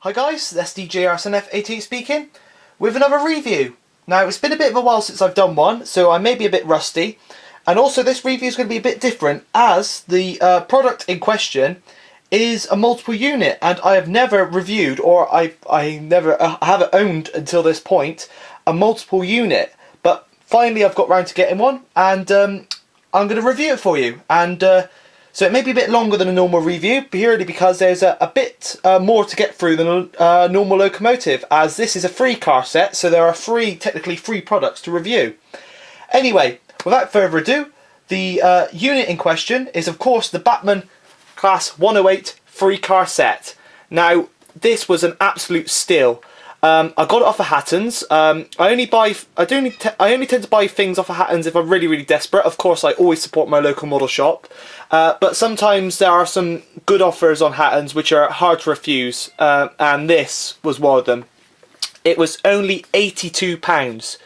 Hi guys, that's DJRSNF88 speaking, with another review. Now it's been a bit of a while since I've done one, so I may be a bit rusty, and also this review is going to be a bit different as the product in question is a multiple unit, and I have never reviewed, or I haven't owned until this point, a multiple unit, but finally I've got round to getting one, and I'm going to review it for you, and so it may be a bit longer than a normal review, purely because there's a bit more to get through than a normal locomotive, as this is a free car set, so there are technically free products to review. Anyway, without further ado, the unit in question is of course the Bachmann Class 108 free car set. Now, this was an absolute steal. I got it off of Hatton's. I only tend to buy things off of Hatton's if I'm really desperate. Of course, I always support my local model shop, but sometimes there are some good offers on Hatton's which are hard to refuse, and this was one of them. It was only £82.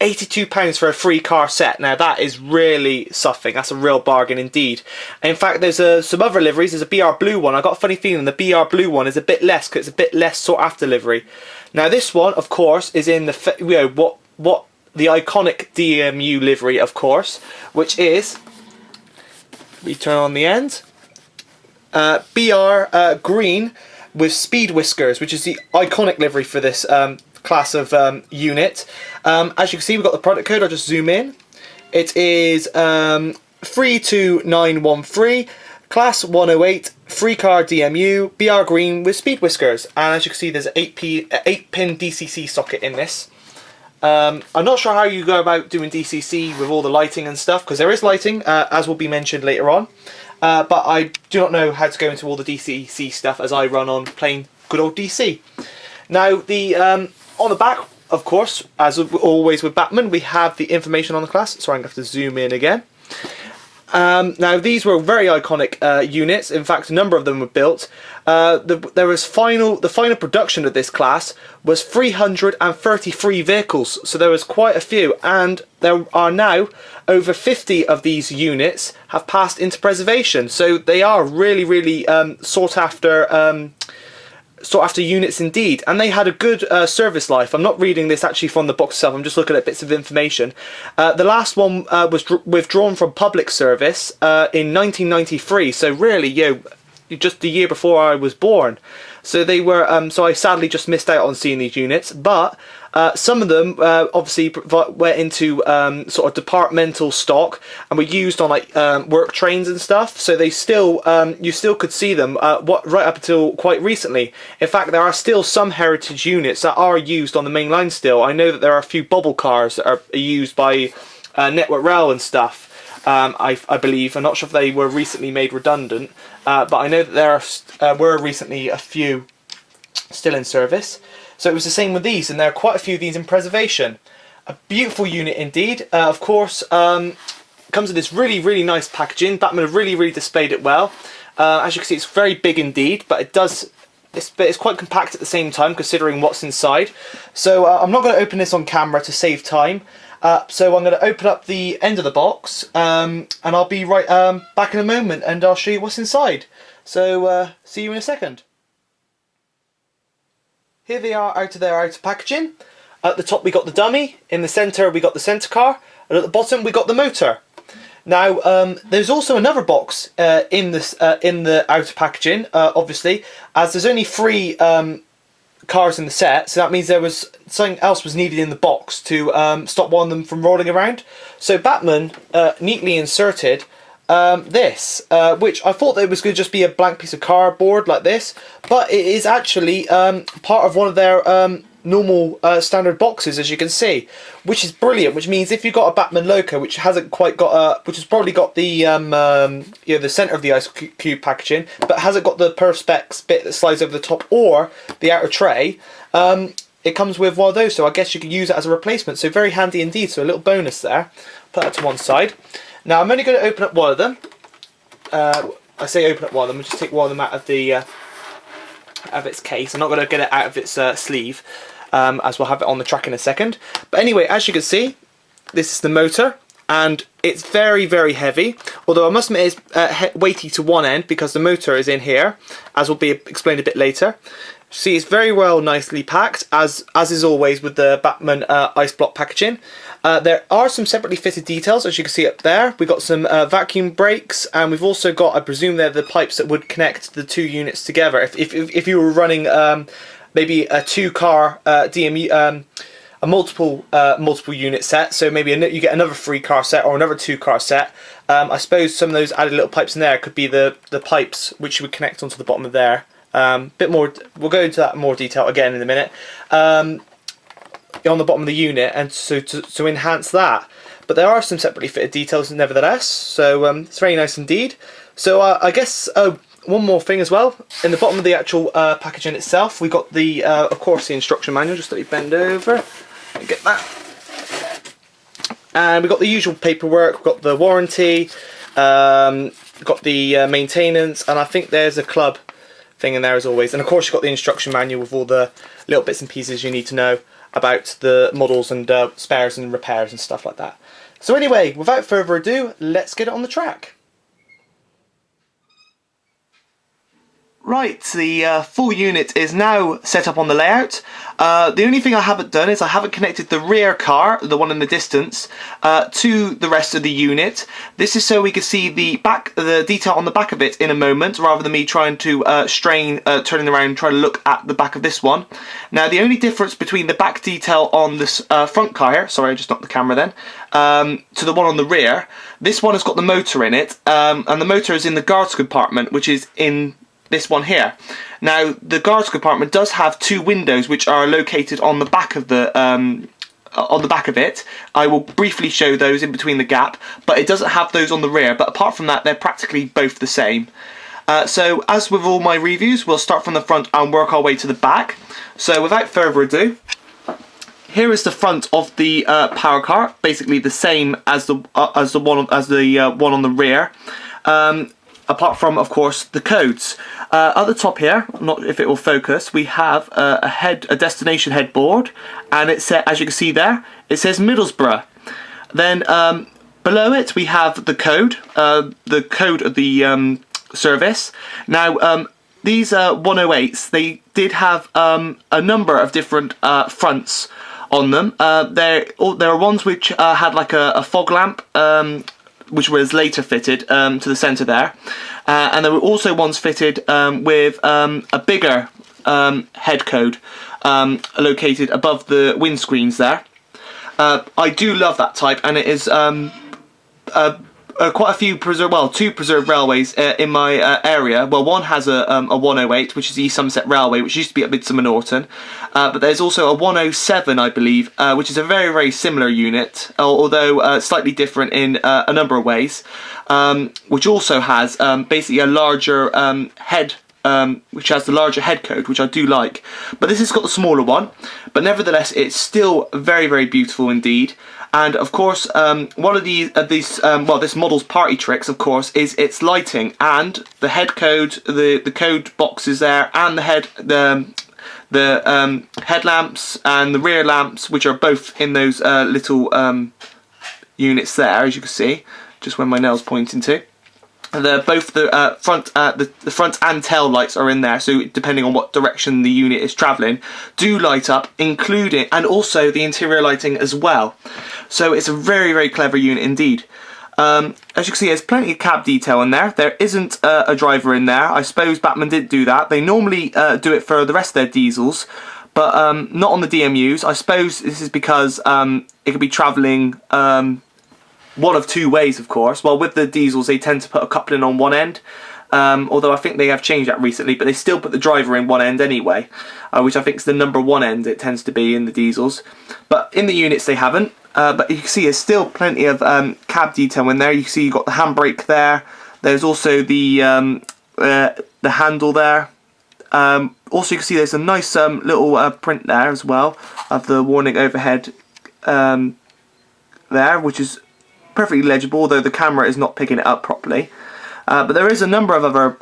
£82 for a free car set. Now that is really something. That's a real bargain indeed. In fact, there's some other liveries. There's a BR Blue one. I got a funny feeling the BR Blue one is a bit less because it's a bit less sought after livery. Now this one, of course, is in the what the iconic DMU livery, of course, which is, we turn on the end, BR green with Speed Whiskers, which is the iconic livery for this class of unit. As you can see, we've got the product code. I'll just zoom in. It is 32913, Class 108, free car DMU, BR green with Speed Whiskers. And as you can see, there's an 8-pin DCC socket in this. I'm not sure how you go about doing DCC with all the lighting and stuff, because there is lighting, as will be mentioned later on. But I do not know how to go into all the DCC stuff, as I run on plain good old DC. Now, on the back, of course, as always with Bachmann, we have the information on the class. Sorry, I'm going to have to zoom in again. Now, these were very iconic units. In fact, a number of them were built. The final production of this class was 333 vehicles, so there was quite a few, and there are now over 50 of these units have passed into preservation. So they are really sought after units indeed, and they had a good service life. I'm not reading this actually from the box itself, I'm just looking at bits of information. The last one was withdrawn from public service in 1993, so really, just the year before I was born. So they were, so I sadly just missed out on seeing these units, but some of them obviously went into sort of departmental stock and were used on like work trains and stuff. So they still, you still could see them right up until quite recently. In fact, there are still some heritage units that are used on the main line still. I know that there are a few bubble cars that are used by Network Rail and stuff. I believe. I'm not sure if they were recently made redundant, but I know that there were recently a few still in service. So it was the same with these, and there are quite a few of these in preservation. A beautiful unit indeed. Of course, comes with this really nice packaging. Bachmann have really displayed it well. As you can see, it's very big indeed, but it's quite compact at the same time, considering what's inside. So I'm not going to open this on camera to save time. So I'm going to open up the end of the box, and I'll be right back in a moment, and I'll show you what's inside. So see you in a second. Here they are out of their outer packaging. At the top we got the dummy, in the centre we got the centre car, and at the bottom we got the motor. Now there's also another box in the outer packaging, obviously, as there's only 3 cars in the set, so that means there was something else was needed in the box to stop one of them from rolling around. So Bachmann neatly inserted this, which I thought that it was going to just be a blank piece of cardboard like this, but it is actually part of one of their normal standard boxes, as you can see, which is brilliant. Which means if you've got a Bachmann loco which hasn't quite got which has probably got the the centre of the ice cube packaging, but hasn't got the perspex bit that slides over the top or the outer tray, it comes with one of those. So I guess you could use it as a replacement. So very handy indeed. So a little bonus there. Put that to one side. Now I'm only going to open up one of them. I say open up one of them. We'll just take one of them out of its case. I'm not going to get it out of its sleeve, as we'll have it on the track in a second. But anyway, as you can see, this is the motor, and it's very heavy. Although I must admit it's weighty to one end because the motor is in here, as will be explained a bit later. See, it's very well nicely packed, as is always with the Bachmann ice block packaging. There are some separately fitted details, as you can see up there. We've got some vacuum brakes, and we've also got, I presume they're the pipes that would connect the two units together. If you were running maybe a two-car DMU, a multiple unit set, so maybe you get another 3-car set or another 2-car set. I suppose some of those added little pipes in there could be the pipes which you would connect onto the bottom of there. Bit more, we'll go into that in more detail again in a minute. On the bottom of the unit, and so to enhance that. But there are some separately fitted details nevertheless, so it's very nice indeed. So I guess one more thing as well. In the bottom of the actual packaging itself, we got the of course the instruction manual. Just let me bend over and get that. And we've got the usual paperwork. We've got the warranty, we've got the maintenance, and I think there's a club thing in there as always. And of course you've got the instruction manual with all the little bits and pieces you need to know about the models and spares and repairs and stuff like that. So anyway, without further ado, let's get it on the track. Right, the full unit is now set up on the layout. The only thing I haven't done is I haven't connected the rear car, the one in the distance, to the rest of the unit. This is so we can see the detail on the back of it in a moment, rather than me trying to turning around and trying to look at the back of this one. Now, the only difference between the back detail on this front car here, sorry, I just knocked the camera then, to the one on the rear, this one has got the motor in it, and the motor is in the guards compartment, which is in this one here. Now, the guards compartment does have two windows which are located on the back of the it. I will briefly show those in between the gap, but it doesn't have those on the rear. But apart from that, they're practically both the same. So as with all my reviews, we'll start from the front and work our way to the back. So without further ado, here is the front of the power car, basically the same as the one on the rear. Apart from, of course, the codes. At the top here, not if it will focus, we have a destination headboard, and it says, as you can see there, it says Middlesbrough. Then below it we have the code of the service. Now these 108s, they did have a number of different fronts on them. There are ones which had like a fog lamp, which was later fitted to the centre there. And there were also ones fitted with a bigger head code located above the windscreens there. I do love that type, and it is quite a few two preserved railways in my area. Well, one has a 108, which is the East Somerset Railway, which used to be at Midsummer Norton. But there's also a 107, I believe, which is a very, very similar unit, although slightly different in a number of ways, which also has basically a larger head, which has the larger head code, which I do like. But this has got the smaller one, but nevertheless, it's still very, very beautiful indeed. And of course, one of this model's party tricks, of course, is its lighting, and the head code, the code boxes there, and the headlamps and the rear lamps, which are both in those little units there, as you can see, just where my nail's pointing to. Both the front and tail lights are in there, so depending on what direction the unit is travelling, do light up, including, and also the interior lighting as well. So it's a very, very clever unit indeed. As you can see, there's plenty of cab detail in there. There isn't a driver in there. I suppose Bachmann did do that. They normally do it for the rest of their diesels, but not on the DMUs. I suppose this is because it could be travelling one of two ways, of course. Well, with the diesels, they tend to put a coupling on one end, although I think they have changed that recently, but they still put the driver in one end anyway, which I think is the number one end it tends to be in the diesels. But in the units, they haven't. But you can see there's still plenty of cab detail in there. You can see you've got the handbrake there. There's also the handle there. Also, you can see there's a nice little print there as well of the warning overhead there, which is perfectly legible, although the camera is not picking it up properly. But there is a number of other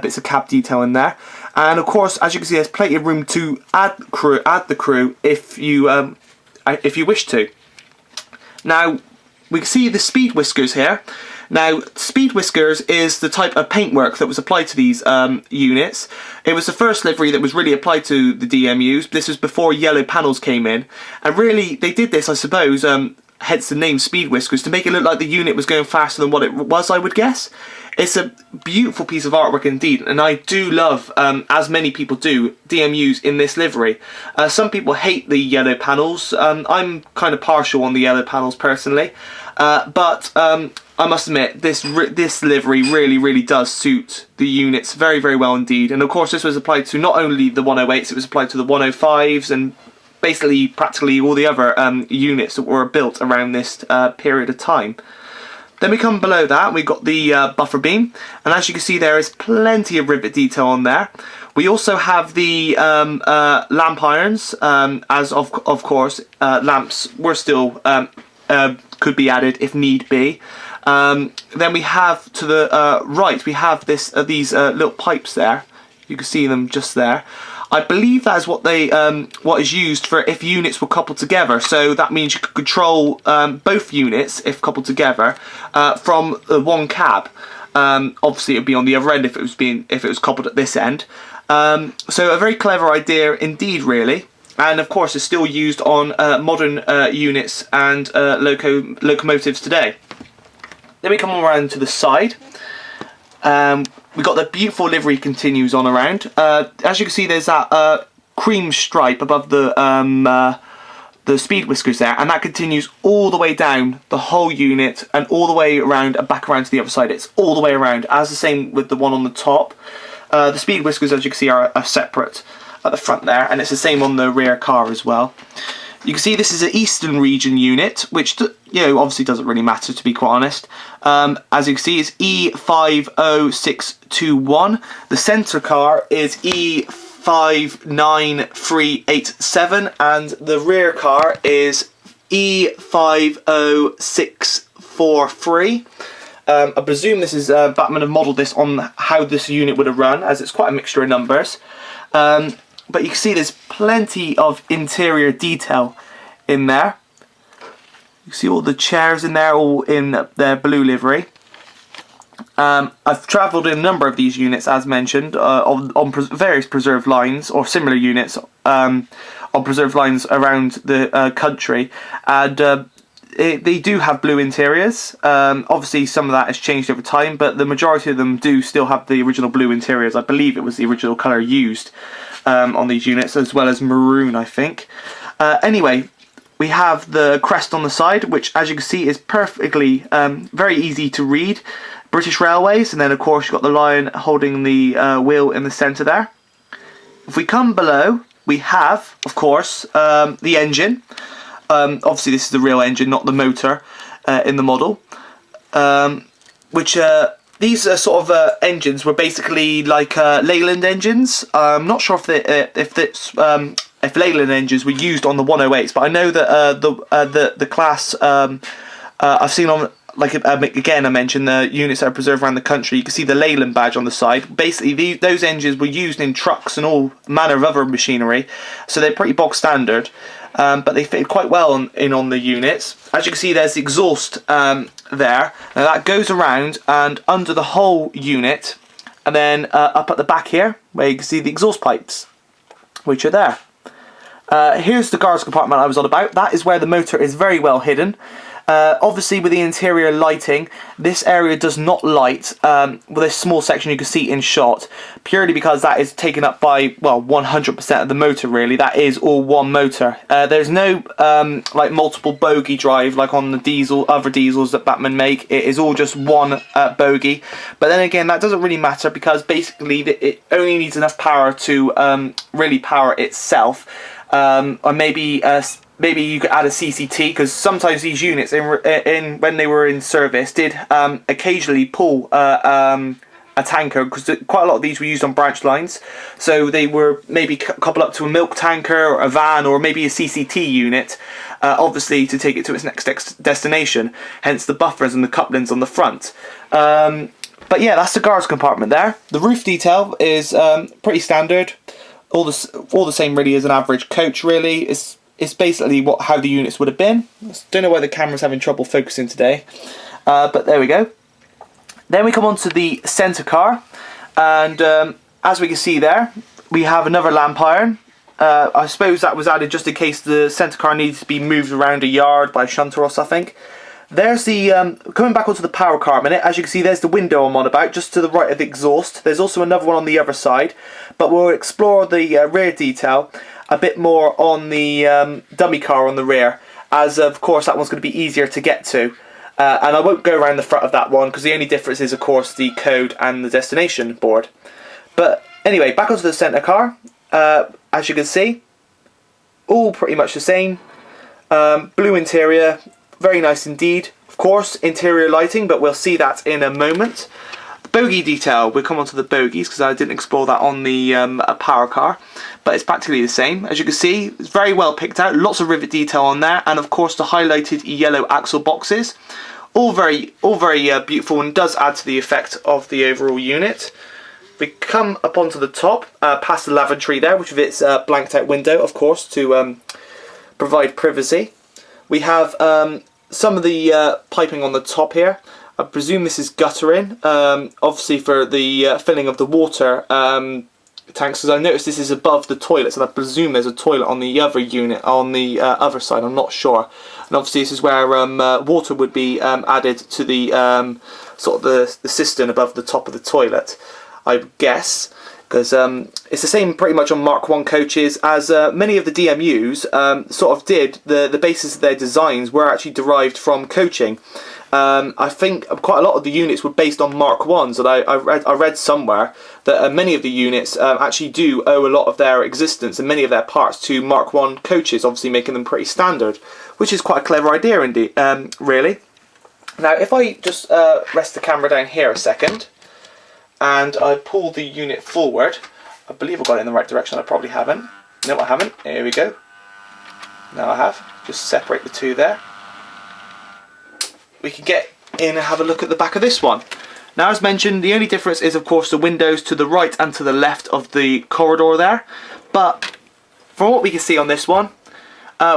bits of cab detail in there, and of course, as you can see, there's plenty of room to add the crew if you wish to. Now we can see the Speed Whiskers here. Now, Speed Whiskers is the type of paintwork that was applied to these units. It was the first livery that was really applied to the DMUs. This was before yellow panels came in. And really, they did this, I suppose, hence the name Speed Whiskers, to make it look like the unit was going faster than what it was, I would guess. It's a beautiful piece of artwork indeed, and I do love, as many people do, DMUs in this livery. Some people hate the yellow panels. I'm kind of partial on the yellow panels personally, but I must admit, this livery really does suit the units very, very well indeed. And of course this was applied to not only the 108s, it was applied to the 105s and basically practically all the other units that were built around this period of time. Then we come below that, we've got the buffer beam, and as you can see there is plenty of rivet detail on there. We also have the lamp irons, as of course lamps were still could be added if need be. Then we have to the right, we have these little pipes there. You can see them just there. I believe that is what they what is used for if units were coupled together. So that means you could control both units if coupled together from one cab. Obviously, it would be on the other end if it was coupled at this end. So a very clever idea indeed, really. And of course, it's still used on modern units and locomotives today. Then we come around to the side. We've got the beautiful livery continues on around. As you can see, there's that cream stripe above the Speed Whiskers there, and that continues all the way down the whole unit and all the way around and back around to the other side. It's all the way around, as the same with the one on the top. The Speed Whiskers, as you can see, are separate at the front there, and it's the same on the rear car as well. You can see this is an Eastern Region unit, which, you know, obviously doesn't really matter, to be quite honest. As you can see, it's E50621. The centre car is E59387, and the rear car is E50643. I presume this is Bachmann have modelled this on how this unit would have run, as it's quite a mixture of numbers. But you can see there's plenty of interior detail in there. You can see all the chairs in there, all in their blue livery. I've travelled in a number of these units, as mentioned, on various preserved lines, or similar units on preserved lines around the country. And they do have blue interiors. Obviously some of that has changed over time, but the majority of them do still have the original blue interiors. I believe it was the original colour used on these units, as well as maroon, I think. Anyway, we have the crest on the side, which, as you can see, is perfectly very easy to read. British Railways, and then of course you've got the lion holding the wheel in the centre there. If we come below, we have, of course, the engine. Obviously this is the real engine, not the motor in the model. These sort of engines were basically like Leyland engines. I'm not sure if Leyland engines were used on the 108s, but I know that the class I've seen on, like again I mentioned the units that are preserved around the country. You can see the Leyland badge on the side. Basically those engines were used in trucks and all manner of other machinery, so they're pretty bog standard. But they fit quite well on the units. As you can see, there's the exhaust there. Now that goes around and under the whole unit, and then up at the back here, where you can see the exhaust pipes, which are there. Here's the guards compartment I was on about. That is where the motor is very well hidden. Obviously with the interior lighting, this area does not light with this small section you can see in shot, purely because that is taken up by, well, 100% of the motor really. That is all one motor. There's no like multiple bogie drive like on the other diesels that Bachmann make. It is all just one bogie. But then again, that doesn't really matter, because basically it only needs enough power to really power itself. Or maybe you could add a CCT, because sometimes these units when they were in service did occasionally pull a tanker, because quite a lot of these were used on branch lines, so they were maybe coupled up to a milk tanker or a van or maybe a CCT unit, obviously to take it to its next destination, hence the buffers and the couplings on the front. But yeah, that's the guards compartment there. The roof detail is pretty standard, all the same really as an average coach really. It's basically how the units would have been. Don't know why the camera's having trouble focusing today, but there we go. Then we come on to the centre car, and as we can see there, we have another lamp iron. I suppose that was added just in case the centre car needs to be moved around a yard by a shunter or something. There's the, coming back onto the power car a minute, as you can see there's the window I'm on about, just to the right of the exhaust. There's also another one on the other side, but we'll explore the rear detail a bit more on the dummy car on the rear, as of course that one's going to be easier to get to. And I won't go around the front of that one, because the only difference is of course the code and the destination board. But anyway, back onto the centre car, as you can see, all pretty much the same. Blue interior, very nice indeed. Of course, interior lighting, but we'll see that in a moment. The bogie detail, we'll come on to the bogies because I didn't explore that on the power car, but it's practically the same. As you can see, it's very well picked out, lots of rivet detail on there, and of course the highlighted yellow axle boxes. All very beautiful, and does add to the effect of the overall unit. We come up onto the top, past the lavatory there, which with its blanked out window, of course, to provide privacy. We have some of the piping on the top here. I presume this is guttering, obviously for the filling of the water tanks, because I noticed this is above the toilets, and I presume there's a toilet on the other unit, on the other side, I'm not sure. And obviously this is where water would be added to the sort of the cistern above the top of the toilet, I guess. Because it's the same pretty much on Mark 1 coaches, as many of the DMUs sort of did, the basis of their designs were actually derived from coaching. I think quite a lot of the units were based on Mark 1s, and I read somewhere that many of the units actually do owe a lot of their existence and many of their parts to Mark 1 coaches, obviously making them pretty standard, which is quite a clever idea indeed, really. Now if I just rest the camera down here a second, and I pull the unit forward. I believe I got it in the right direction. I probably haven't. No, I haven't. Here we go. Now I have. Just separate the two there. We can get in and have a look at the back of this one. Now, as mentioned, the only difference is, of course, the windows to the right and to the left of the corridor there. But from what we can see on this one,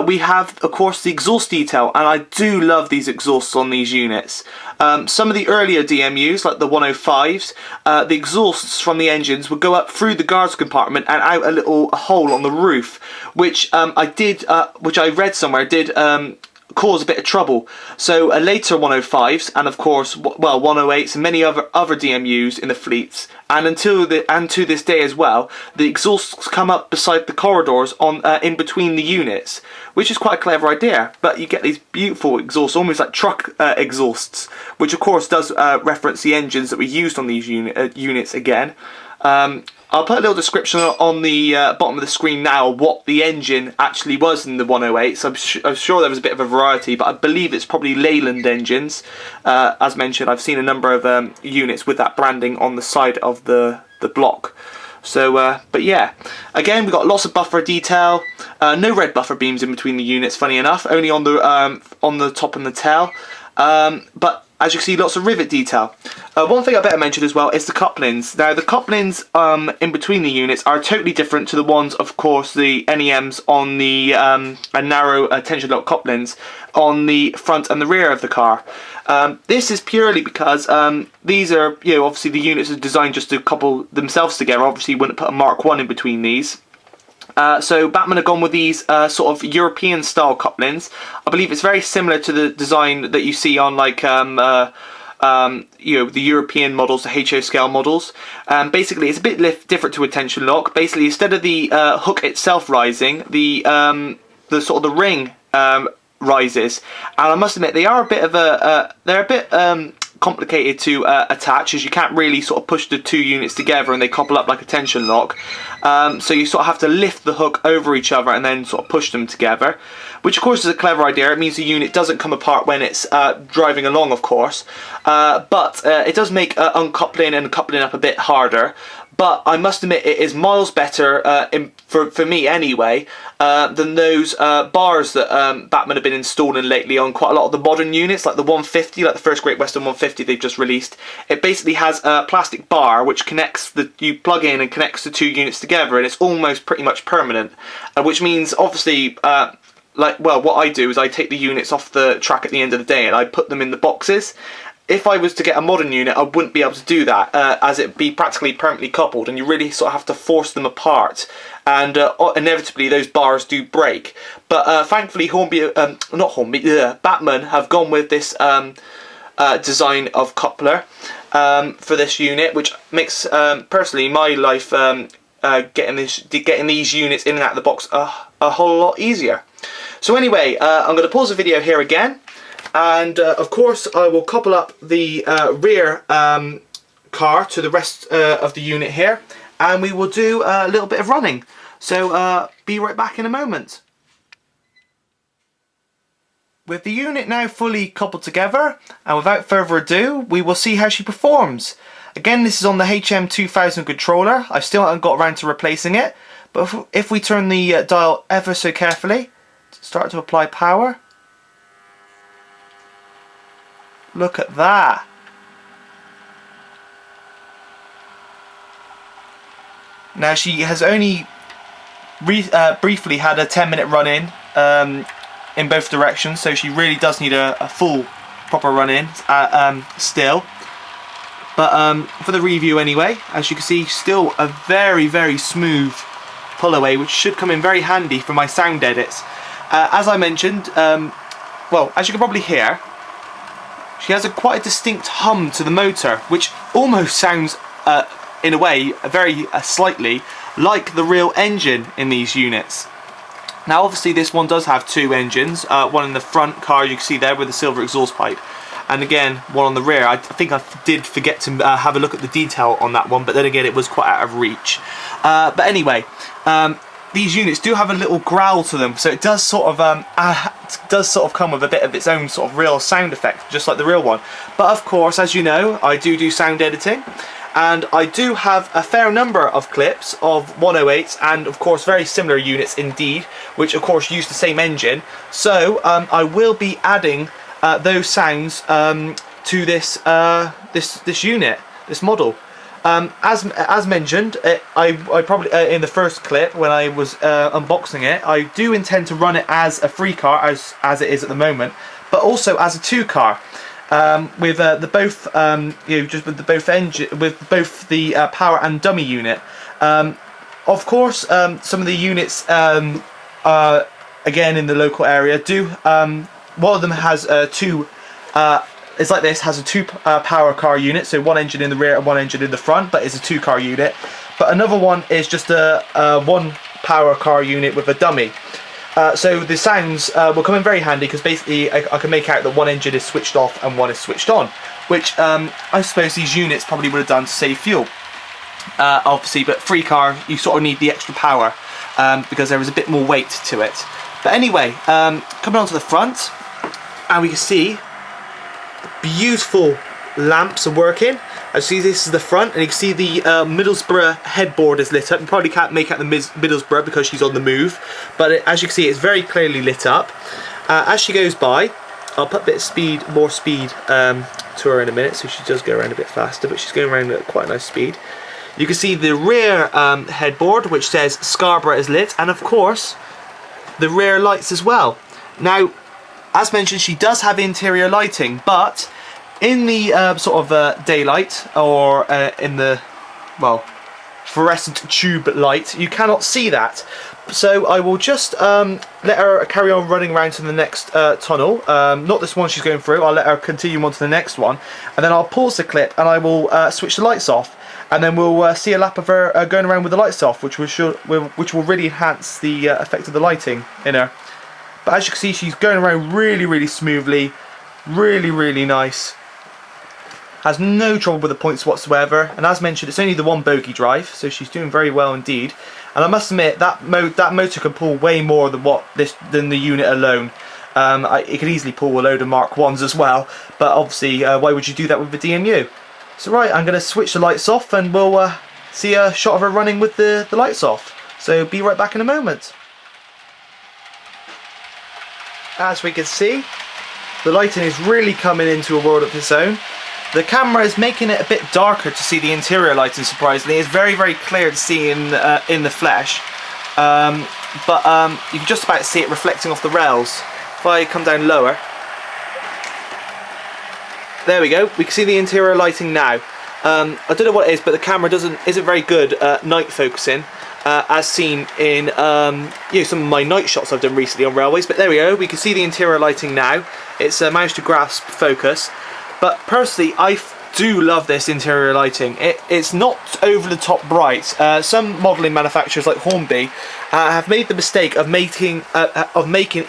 we have, of course, the exhaust detail, and I do love these exhausts on these units. Some of the earlier DMUs, like the 105s, the exhausts from the engines would go up through the guards compartment and out a little hole on the roof, which which I read somewhere did cause a bit of trouble. So later 105s, and of course, well, 108s and many other DMUs in the fleets, and to this day as well, the exhausts come up beside the corridors on in between the units, which is quite a clever idea. But you get these beautiful exhausts, almost like truck exhausts, which of course does reference the engines that we used on these units again. I'll put a little description on the bottom of the screen now what the engine actually was in the 108. So I'm sure there was a bit of a variety, but I believe it's probably Leyland engines. As mentioned, I've seen a number of units with that branding on the side of the block. So, but yeah, again, we've got lots of buffer detail. No red buffer beams in between the units, funny enough, only on the top and the tail. But as you can see, lots of rivet detail. One thing I better mention as well is the couplings. Now, the couplings in between the units are totally different to the ones, of course, the NEMs on the narrow tension lock couplings on the front and the rear of the car. This is purely because these are, obviously the units are designed just to couple themselves together. Obviously, you wouldn't put a Mark 1 in between these. So Bachmann have gone with these sort of European style couplings. I believe it's very similar to the design that you see on like the European models, the HO scale models. Basically, it's a bit different to a tension lock. Basically, instead of the hook itself rising, the sort of the ring rises. And I must admit, they are a bit of they're a bit complicated to attach, as you can't really sort of push the two units together and they couple up like a tension lock. So you sort of have to lift the hook over each other and then sort of push them together, which of course is a clever idea. It means the unit doesn't come apart when it's driving along, of course, but it does make uncoupling and coupling up a bit harder. But I must admit, it is miles better, for me anyway, than those bars that Bachmann have been installing lately on quite a lot of the modern units, like the 150, like the first Great Western 150 they've just released. It basically has a plastic bar which connects you plug in and connects the two units together, and it's almost pretty much permanent, which means obviously what I do is I take the units off the track at the end of the day and I put them in the boxes. if I was to get a modern unit, I wouldn't be able to do that, as it'd be practically permanently coupled, and you really sort of have to force them apart, and inevitably those bars do break. But thankfully, Bachmann have gone with this design of coupler for this unit, which makes personally my life getting these units in and out of the box a whole lot easier. So anyway, I'm going to pause the video here again. And of course I will couple up the rear car to the rest of the unit here, and we will do a little bit of running. So be right back in a moment. With the unit now fully coupled together, and without further ado, we will see how she performs. Again, this is on the HM2000 controller. I still haven't got around to replacing it, but if we turn the dial ever so carefully, start to apply power. Look at that. Now she has only briefly had a 10-minute run in both directions, so she really does need a full proper run in still. But for the review anyway, as you can see, still a very smooth pull away, which should come in very handy for my sound edits. As I mentioned, well, as you can probably hear, she has quite a distinct hum to the motor, which almost sounds, in a way, very slightly like the real engine in these units. Now obviously this one does have two engines, one in the front car you can see there with the silver exhaust pipe, and again one on the rear. I think I did forget to have a look at the detail on that one, but then again it was quite out of reach. But anyway, these units do have a little growl to them, so it does sort of come with a bit of its own sort of real sound effect, just like the real one. But of course, as you know, I do sound editing, and I do have a fair number of clips of 108s, and of course very similar units indeed, which of course use the same engine. So I will be adding those sounds to this this unit, this model. As mentioned, I probably in the first clip when I was unboxing it, I do intend to run it as a free car, as it is at the moment, but also as a two car, with the both just with the both engine, with both the power and dummy unit. Of course, some of the units again in the local area do. One of them has two. It's like this, has a two power car unit, so one engine in the rear and one engine in the front, but it's a two car unit. But another one is just a one power car unit with a dummy. So the sounds will come in very handy, because basically I can make out that one engine is switched off and one is switched on, which I suppose these units probably would have done to save fuel. Obviously, but free car, you sort of need the extra power because there is a bit more weight to it. But anyway, coming on to the front, and we can see beautiful lamps are working. As you see, this is the front, and you can see the Middlesbrough headboard is lit up. You probably can't make out the Middlesbrough because she's on the move, but as you can see, it's very clearly lit up. As she goes by, I'll put a bit of more speed to her in a minute, so she does go around a bit faster, but she's going around at quite a nice speed. You can see the rear headboard, which says Scarborough is lit, and of course the rear lights as well. Now, as mentioned, she does have interior lighting, but in the sort of daylight, or in the, well, fluorescent tube light, you cannot see that. So I will just let her carry on running around to the next tunnel. Not this one she's going through, I'll let her continue on to the next one, and then I'll pause the clip and I will switch the lights off, and then we'll see a lap of her going around with the lights off, which will really enhance the effect of the lighting in her. But as you can see, she's going around really smoothly, really nice. Has no trouble with the points whatsoever, and as mentioned, it's only the one bogie drive, so she's doing very well indeed. And I must admit, that motor can pull way more than the unit alone. It could easily pull a load of Mark 1s as well, but obviously, why would you do that with the DMU? So right, I'm going to switch the lights off, and we'll see a shot of her running with the lights off. So be right back in a moment. As we can see, the lighting is really coming into a world of its own. The camera is making it a bit darker to see the interior lighting, surprisingly. It's very clear to see in the flesh, but you can just about see it reflecting off the rails. If I come down lower, There we go. We can see the interior lighting now. I don't know what it is, but the camera isn't very good at night focusing, as seen in some of my night shots I've done recently on railways. But there we go. We can see the interior lighting now. It's managed to grasp focus. But personally, I do love this interior lighting. It's not over the top bright. Some modelling manufacturers like Hornby have made the mistake of making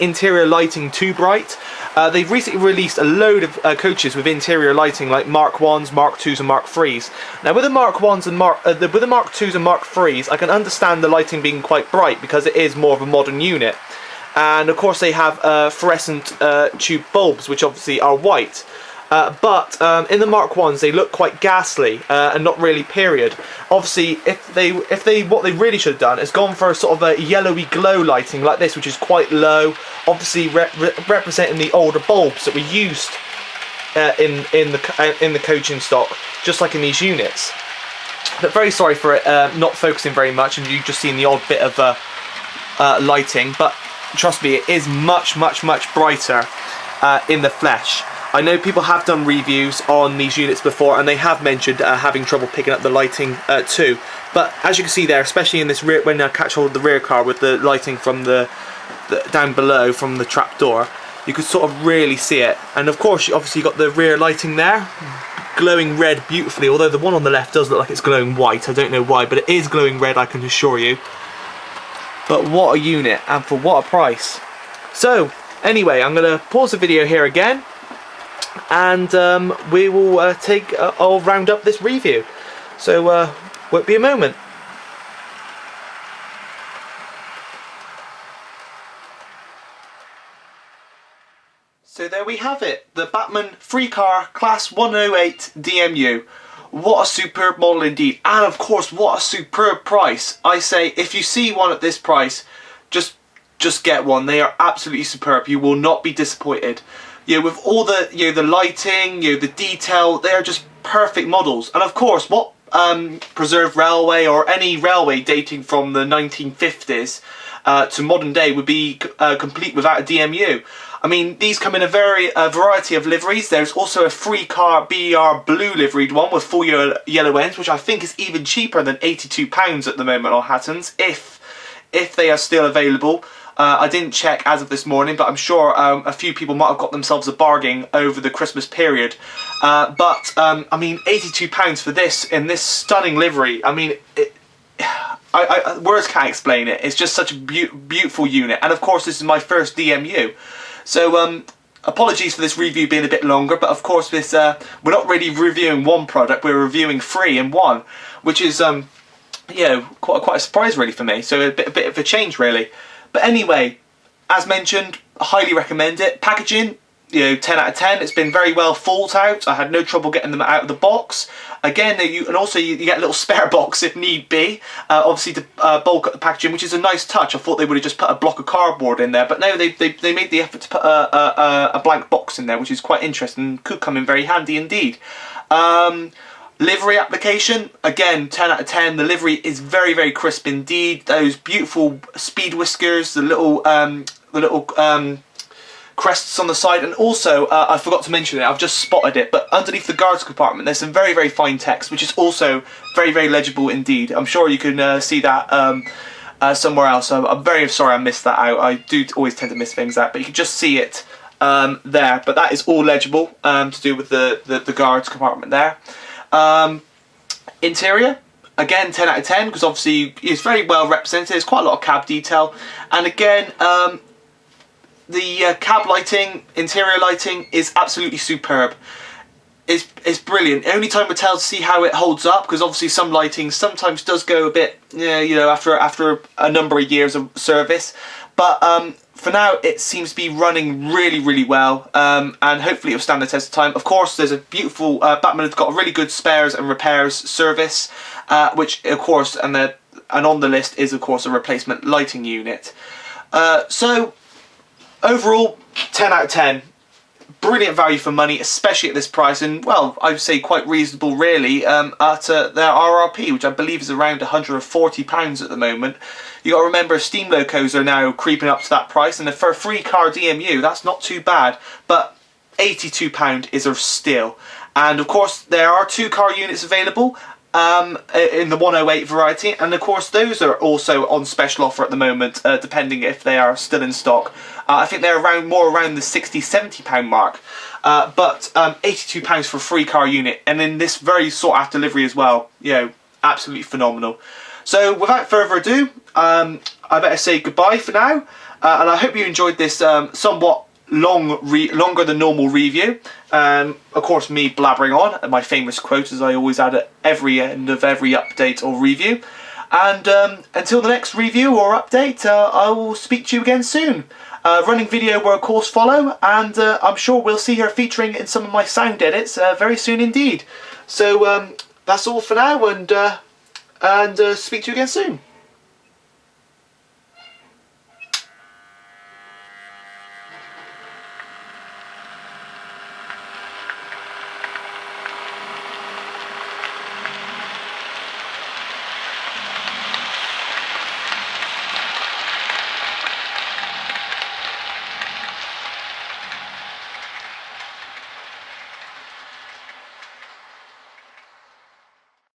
interior lighting too bright. They've recently released a load of coaches with interior lighting like Mark 1s, Mark 2s and Mark 3s. Now with the Mark 1s and with the Mark 2s and Mark 3s, I can understand the lighting being quite bright because it is more of a modern unit. And of course they have fluorescent tube bulbs, which obviously are white. But in the Mark 1s they look quite ghastly and not really period. Obviously, what they really should have done is gone for a sort of a yellowy glow lighting like this, which is quite low, obviously representing the older bulbs that were used in the coaching stock, just like in these units. But very sorry for it not focusing very much, and you just seeing the odd bit of lighting. But trust me, it is much brighter in the flesh. I know people have done reviews on these units before and they have mentioned having trouble picking up the lighting too. But as you can see there, especially in this rear, when I catch hold of the rear car with the lighting from the down below from the trap door, you could sort of really see it. And of course, you obviously got the rear lighting there, glowing red beautifully, although the one on the left does look like it's glowing white. I don't know why, but it is glowing red, I can assure you. But what a unit, and for what a price. So, anyway, I'm going to pause the video here again, and we will I'll round up this review. So won't be a moment. So there we have it, the Bachmann 3-car Class 108 DMU. What a superb model indeed, and of course what a superb price. I say if you see one at this price, just get one. They are absolutely superb. You will not be disappointed. With all the the lighting, the detail, they are just perfect models. And of course, what preserved railway or any railway dating from the 1950s to modern day would be complete without a DMU? I mean, these come in a variety of liveries. There's also a 3-car BER blue liveried one with full yellow ends, which I think is even cheaper than £82 at the moment on Hattons, if they are still available. I didn't check as of this morning, but I'm sure a few people might have got themselves a bargain over the Christmas period. I mean, £82 for this in this stunning livery. I mean, words can't explain it. It's just such a beautiful unit. And of course, this is my first DMU. So apologies for this review being a bit longer, but of course this we're not really reviewing one product, we're reviewing 3 in one, which is quite a surprise really for me. So a bit of a change really. But anyway, as mentioned, I highly recommend it. Packaging, 10 out of 10. It's been very well thought out. I had no trouble getting them out of the box. Again, you get a little spare box if need be, obviously to bulk up the packaging, which is a nice touch. I thought they would have just put a block of cardboard in there, but no, they made the effort to put a blank box in there, which is quite interesting and could come in very handy indeed. Livery application, again, 10 out of 10. The livery is very crisp indeed. Those beautiful Speed Whiskers, the little crests on the side, and also I forgot to mention it, I've just spotted it, but underneath the guards compartment there's some very fine text, which is also very legible indeed. I'm sure you can see that somewhere else. I'm very sorry I missed that out. I do always tend to miss things out, but you can just see it there. But that is all legible to do with the guards compartment there. Interior, again 10 out of 10, because obviously it's very well represented. There's quite a lot of cab detail, and again the cab lighting, interior lighting is absolutely superb. It's brilliant. Only time will tell to see how it holds up, because obviously some lighting sometimes does go a bit, after a number of years of service. But for now, it seems to be running really well, and hopefully it'll stand the test of time. Of course, there's a beautiful Bachmann has got a really good spares and repairs service, which of course, and on the list is of course a replacement lighting unit. So overall, 10 out of 10. Brilliant value for money, especially at this price, and well, I would say quite reasonable really at their RRP, which I believe is around £140 at the moment. You got to remember, steam locos are now creeping up to that price, and for a 3-car DMU, that's not too bad. But £82 is a steal. And of course there are 2-car units available in the 108 variety, and of course those are also on special offer at the moment, depending if they are still in stock. I think they're more around the £60–70 mark, but £82 for a 3-car unit, and in this very sought after livery as well. You know, absolutely phenomenal. So without further ado, I better say goodbye for now, and I hope you enjoyed this somewhat longer than normal review. Of course, me blabbering on, and my famous quote as I always add at every end of every update or review. And until the next review or update, I will speak to you again soon. Running video will of course follow, and I'm sure we'll see her featuring in some of my sound edits very soon indeed. So that's all for now, and speak to you again soon.